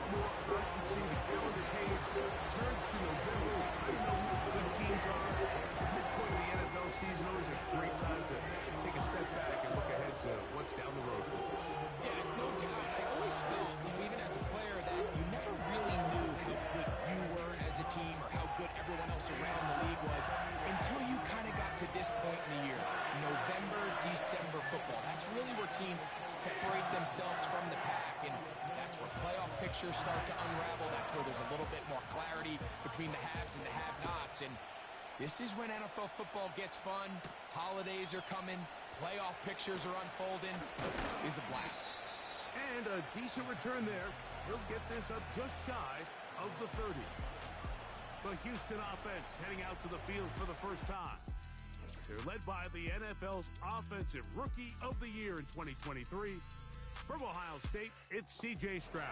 bit more urgency. The calendar page turns to November. I don't know who the good teams are. Midpoint of the NFL season, always a great time to take a step back and look ahead to what's down the road for us. Yeah, no doubt. I always felt, even as a player, that you never really knew how good you were as a team or how good everyone else around the league was until you kind of got to this point in the year. November, December football. That's really where teams separate themselves from the pack, and that's where playoff pictures start to unravel. That's where there's a little bit more clarity between the haves and the have-nots, and this is when NFL football gets fun. Holidays are coming. Playoff pictures are unfolding. It's a blast. And a decent return there. He'll get this up just shy of the 30. The Houston offense heading out to the field for the first time. They're led by the NFL's Offensive Rookie of the Year in 2023. From Ohio State, it's C.J. Stroud.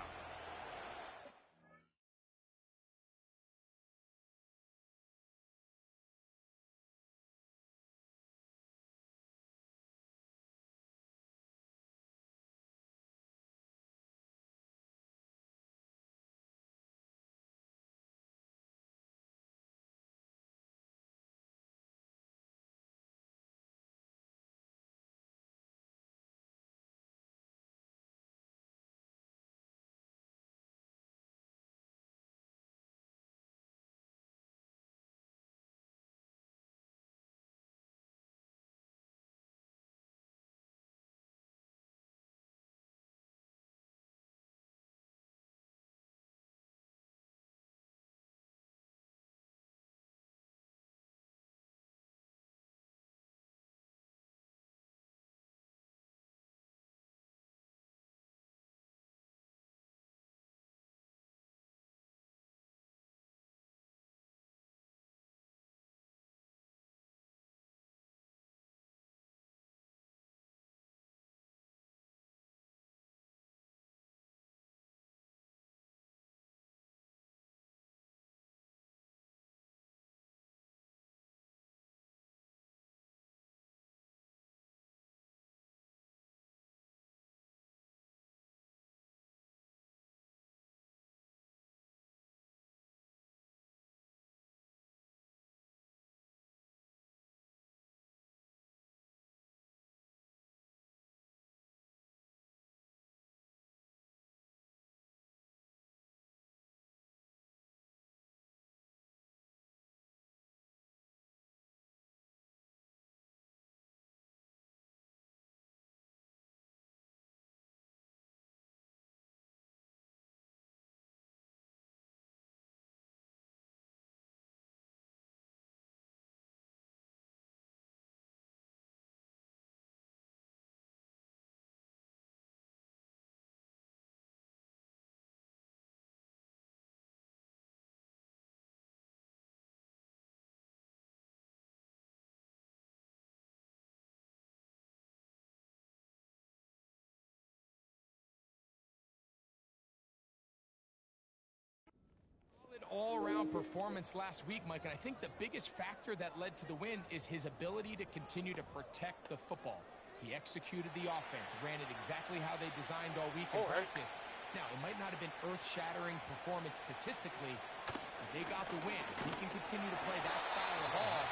All-around performance last week, Mike, and I think the biggest factor that led to the win is his ability to continue to protect the football. He executed the offense, ran it exactly how they designed all week in practice. Now, it might not have been earth-shattering performance statistically, but they got the win. If he can continue to play that style of ball,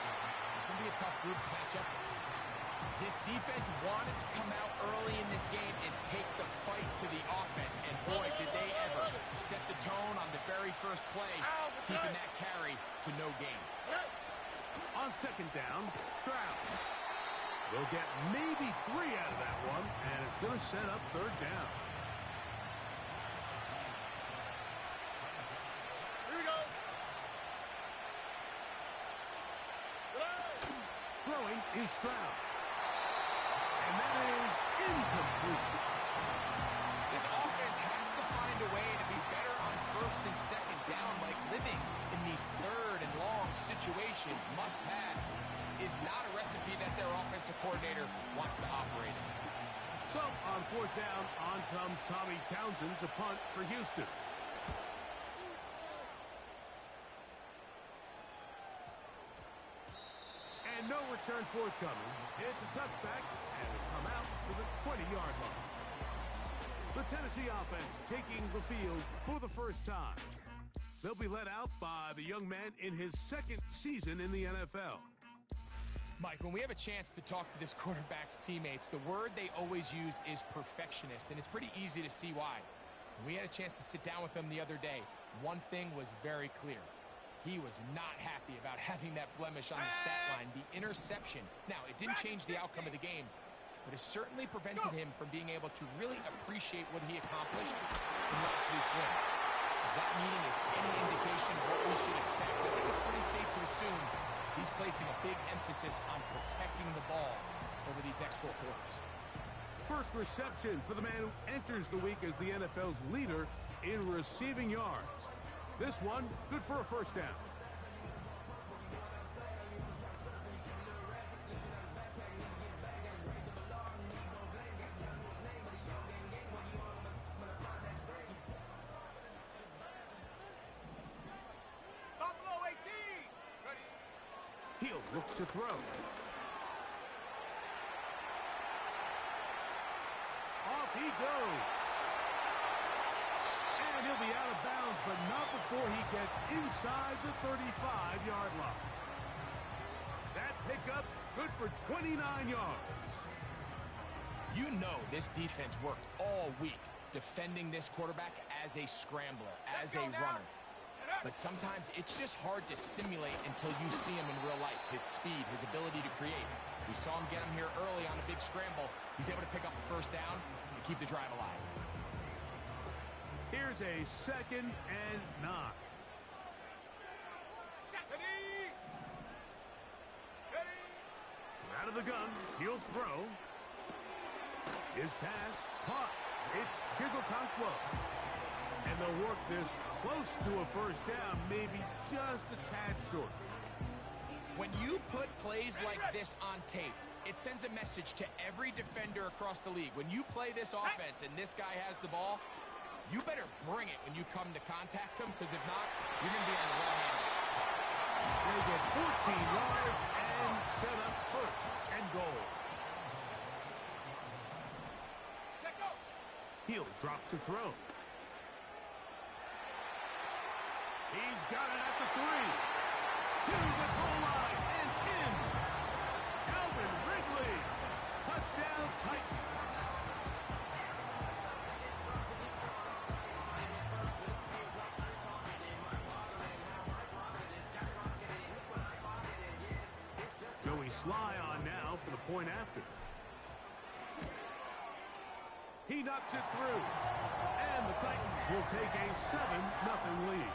it's going to be a tough group to match up with. This defense wanted to come out early in this game and take the fight to the offense, and boy, did they ever set the tone on the very first play, keeping that carry to no gain. On second down, Stroud. They'll get maybe 3 out of that one, and it's going to set up third down. Here we go. Throwing is Stroud. And that is incomplete. This offense has to find a way to be better on first and second down, like living in these third and long situations. Must pass is not a recipe that their offensive coordinator wants to operate in. So, on fourth down, on comes Tommy Townsend to punt for Houston. And no return forthcoming. It's a touchback, and it'll come out to the 20-yard line. The Tennessee offense taking the field for the first time. They'll be led out by the young man in his second season in the NFL. Mike, when we have a chance to talk to this quarterback's teammates, the word they always use is perfectionist, and it's pretty easy to see why. When we had a chance to sit down with them the other day, one thing was very clear. He was not happy about having that blemish on the stat line, the interception. Now, it didn't change the outcome of the game, but it certainly prevented him from being able to really appreciate what he accomplished in last week's win. If that meeting is any indication of what we should expect, I think it's pretty safe to assume he's placing a big emphasis on protecting the ball over these next 4 quarters. First reception for the man who enters the week as the NFL's leader in receiving yards. This one, good for a first down. He'll look to throw. Off he goes. And he'll be out of bounds, but not before he gets inside the 35-yard line. That pickup, good for 29 yards. You know this defense worked all week defending this quarterback as a scrambler, as a runner. But sometimes it's just hard to simulate until you see him in real life. His speed, his ability to create. We saw him get him here early on a big scramble. He's able to pick up the first down and keep the drive alive. Here's a 2nd and 9. Out of the gun, he'll throw. His pass, caught. It's Chigotankwo. And they'll work this close to a first down, maybe just a tad short. When you put plays like this on tape, it sends a message to every defender across the league. When you play this offense and this guy has the ball, you better bring it when you come to contact him, because if not, you're going to be on the wrong end. They get 14 yards and set up first and goal. He'll drop to throw. He's got it at the 3. To the goal line and in. Calvin Ridley. Touchdown Titans. Joey Sly on now for the point after. He knocks it through. And the Titans will take a 7-0 lead.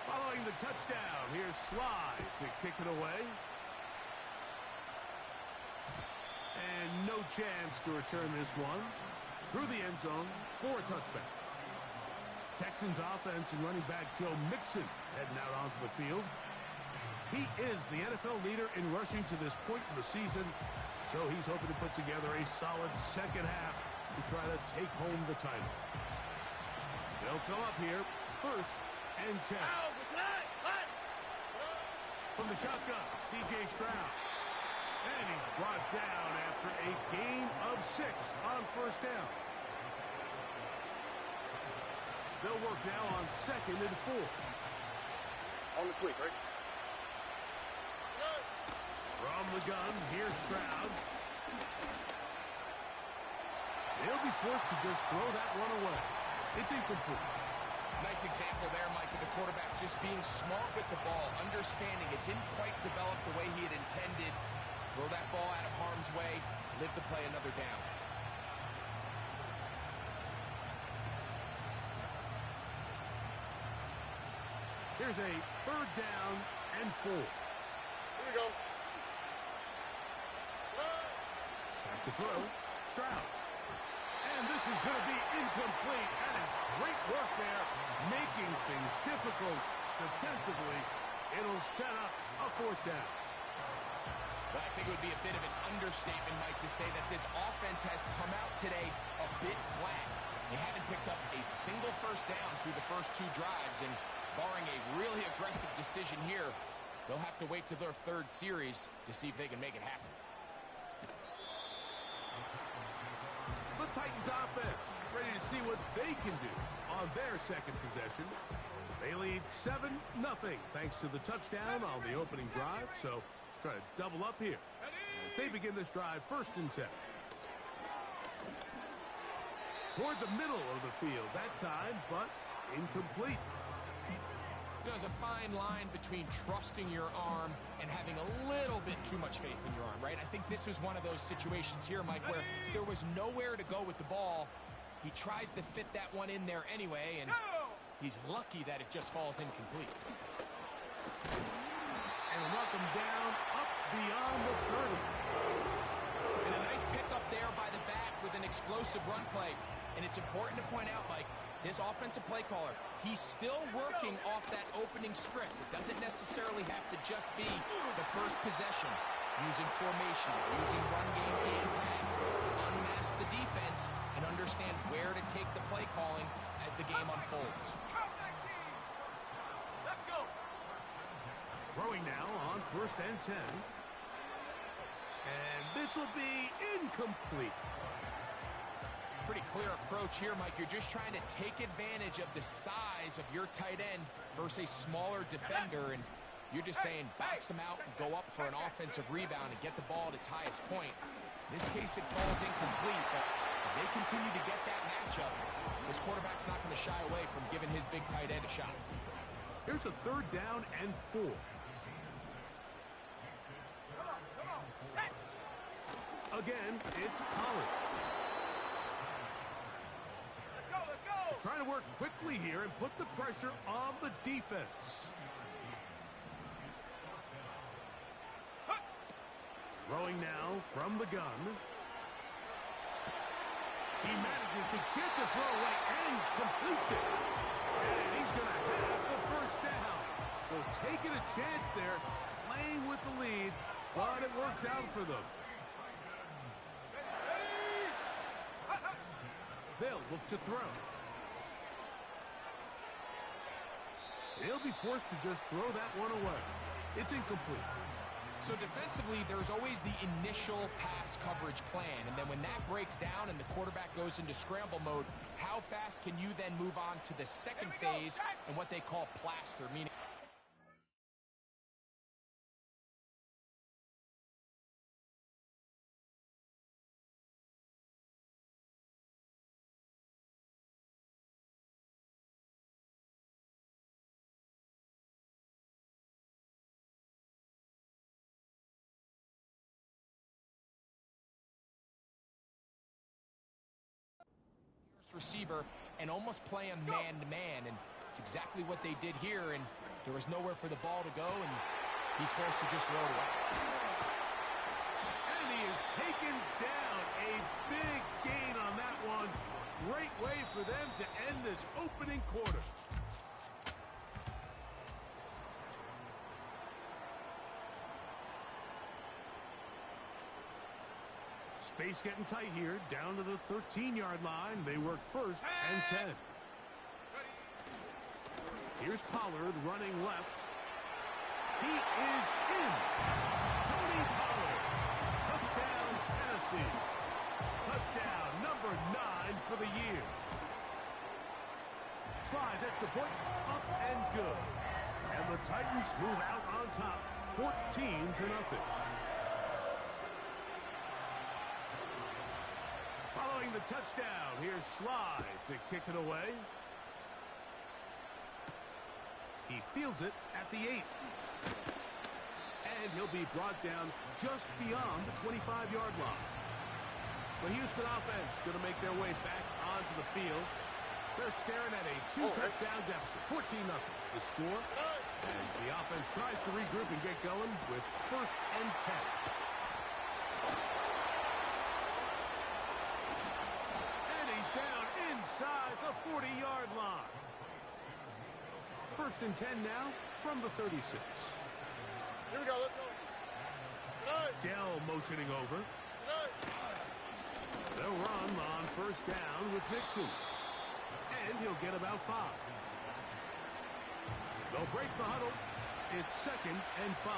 Following the touchdown, here's Sly to kick it away. And no chance to return this one. Through the end zone for a touchback. Texans offense and running back Joe Mixon heading out onto the field. He is the NFL leader in rushing to this point in the season, so he's hoping to put together a solid second half to try to take home the title. They'll come up here, 1st and 10. From the shotgun, C.J. Stroud. And he's brought down after a gain of 6 on first down. They'll work now on 2nd and 4. On the quick, right? From the gun, here's Stroud. They'll be forced to just throw that one away. It's incomplete. Nice example there, Mike, of the quarterback just being smart with the ball, understanding it didn't quite develop the way he had intended. Throw that ball out of harm's way, live to play another down. Here's a 3rd down and 4. Here we go. Back to throw. Stroud. And this is going to be incomplete. That is great work there, making things difficult defensively. It'll set up a 4th down. Well, I think it would be a bit of an understatement, Mike, to say that this offense has come out today a bit flat. They haven't picked up a single first down through the first 2 drives, and barring a really aggressive decision here, they'll have to wait to their 3rd series to see if they can make it happen. Titans offense ready to see what they can do on their second possession. They lead 7-0 thanks to the touchdown on the opening drive. So try to double up here as they begin this drive 1st and 10. Toward the middle of the field that time, but incomplete. There's a fine line between trusting your arm and having a little bit too much faith in your arm, right? I think this was one of those situations here, Mike, where there was nowhere to go with the ball. He tries to fit that one in there anyway, and he's lucky that it just falls incomplete. And knock him down up beyond the 30. And a nice pickup there by the back with an explosive run play. And it's important to point out, Mike, his offensive play caller, he's still working off that opening script. It doesn't necessarily have to just be the first possession. Using formations, using run game and pass, unmask the defense, and understand where to take the play calling as the game unfolds. Let's go. Throwing now on 1st and 10. And this will be incomplete. Pretty clear approach here, Mike. You're just trying to take advantage of the size of your tight end versus a smaller defender, and you're just saying box him out and go up for an offensive rebound and get the ball at its highest point. In this case, it falls incomplete, but if they continue to get that matchup, this quarterback's not going to shy away from giving his big tight end a shot. Here's a 3rd down and 4. Again, it's Pollard. Trying to work quickly here and put the pressure on the defense. Throwing now from the gun. He manages to get the throw away and completes it. And he's going to have the 1st down. So taking a chance there, playing with the lead, but it works out for them. They'll look to throw. He'll be forced to just throw that one away. It's incomplete. So defensively, there's always the initial pass coverage plan, and then when that breaks down and the quarterback goes into scramble mode, how fast can you then move on to the second phase and what they call plaster, meaning receiver and almost play him man-to-man, and it's exactly what they did here, and there was nowhere for the ball to go, and he's forced to just throw it away. And he is taken down. A big gain on that one. Great way for them to end this opening quarter. Space getting tight here, down to the 13-yard line. They work 1st and 10. Here's Pollard running left. He is in. Tony Pollard. Touchdown, Tennessee. Touchdown number 9 for the year. Slides extra point, up and good. And the Titans move out on top, 14-0. Following the touchdown, here's Slide to kick it away. He fields it at the 8. And he'll be brought down just beyond the 25-yard line. The Houston offense going to make their way back onto the field. They're staring at a 2-touchdown deficit, 14-0. The score as the offense tries to regroup and get going with 1st and 10. And he's down inside the 40-yard line. 1st and 10 now from the 36. Here we go, let's go. Dell motioning over. They'll run on 1st down with Nixon. And he'll get about 5. They'll break the huddle. It's 2nd and 5.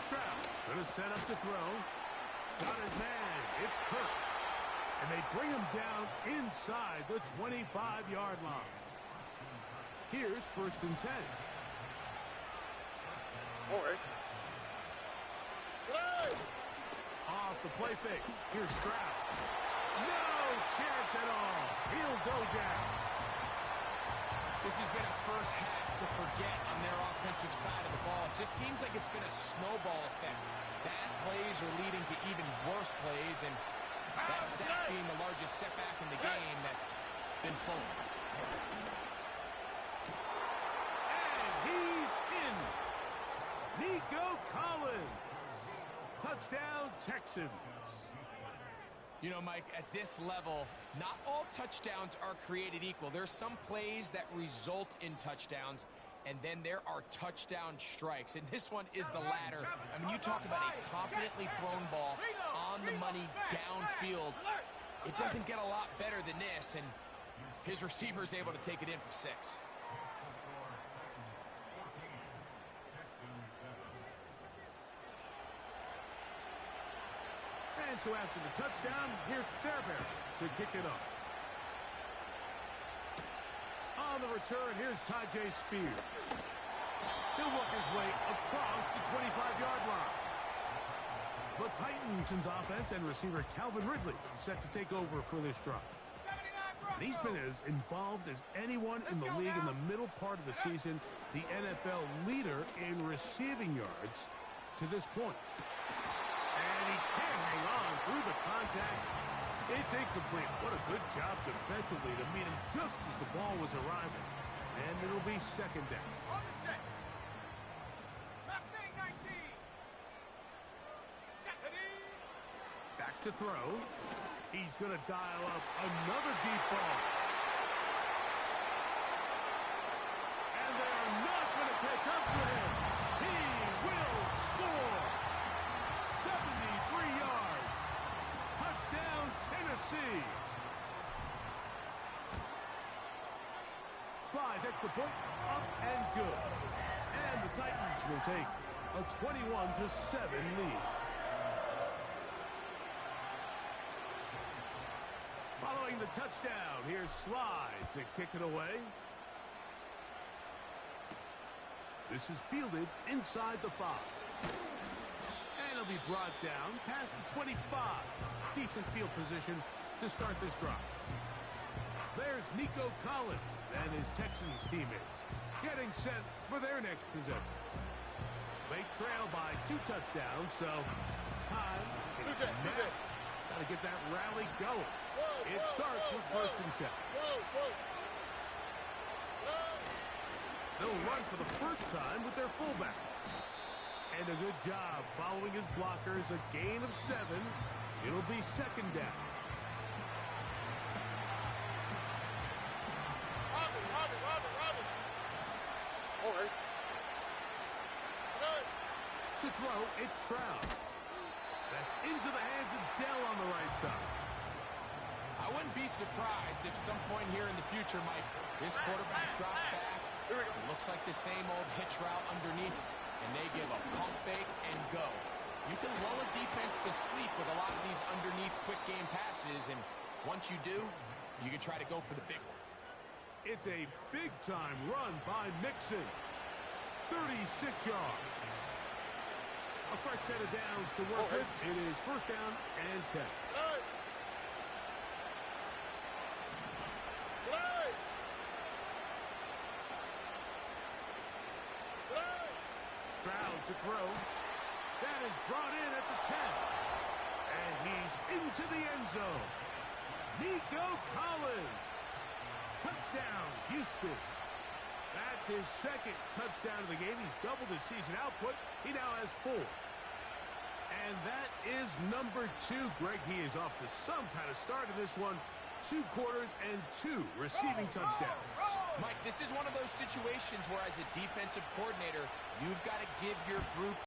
Stroud Gonna set up to throw. Got his man. It's Kirk. And they bring him down inside the 25-yard line. Here's 1st and 10. All right. Off the play fake. Here's Stroud. No chance at all. He'll go down. This has been a first half to forget on their offensive side of the ball. It just seems like it's been a snowball effect. Bad plays are leading to even worse plays, and that sack being the largest setback in the game that's been full. And he's in. Nico Collins. Touchdown, Texans. You know, Mike, at this level, not all touchdowns are created equal. There's some plays that result in touchdowns, and then there are touchdown strikes. And this one is the latter. I mean, you talk about a confidently thrown ball on the money downfield. It doesn't get a lot better than this, and his receiver is able to take it in for 6. And so after the touchdown, here's Fairbairn to kick it off. On the return, here's Tyjae Spears. He'll work his way across the 25-yard line. The Titans' offense and receiver Calvin Ridley set to take over for this drive. And he's been as involved as anyone in the league in the middle part of the season, the NFL leader in receiving yards to this point. And he can't hang on through the contact. It's incomplete. What a good job defensively to meet him just as the ball was arriving. And it'll be 2nd down. On the set. Mustang 19. Set. Back to throw. He's going to dial up another deep ball. And they're not going to catch up to him. He will score. 73 yards. Touchdown, Tennessee. Slides extra point, up and good. And the Titans will take a 21-7 lead. Following the touchdown, here's Slide to kick it away. This is fielded inside the 5. And it'll be brought down past the 25. Decent field position to start this drive. There's Nico Collins and his Texans teammates getting set for their next possession. They trail by 2 touchdowns, so time is now. Got to get that rally going. It starts with 1st and 10. They'll run for the first time with their fullback. And a good job following his blockers, a gain of 7. It'll be 2nd down. Robin. All right. To throw, it's Stroud. That's into the hands of Dell on the right side. I wouldn't be surprised if some point here in the future, Mike, this quarterback drops back. It looks like the same old hitch route underneath, and they give a pump fake and go. You can lull a defense to sleep with a lot of these underneath quick game passes, and once you do, you can try to go for the big one. It's a big-time run by Mixon. 36 yards. A fresh set of downs to work with. It is 1st down and 10. Stroud to throw. That is brought in at the 10. And he's into the end zone. Nico Collins. Touchdown, Houston. That's his 2nd touchdown of the game. He's doubled his season output. He now has 4. And that is number 2. Greg, he is off to some kind of start in this one. 2 quarters and 2 receiving touchdowns. Mike, this is one of those situations where as a defensive coordinator, you've got to give your group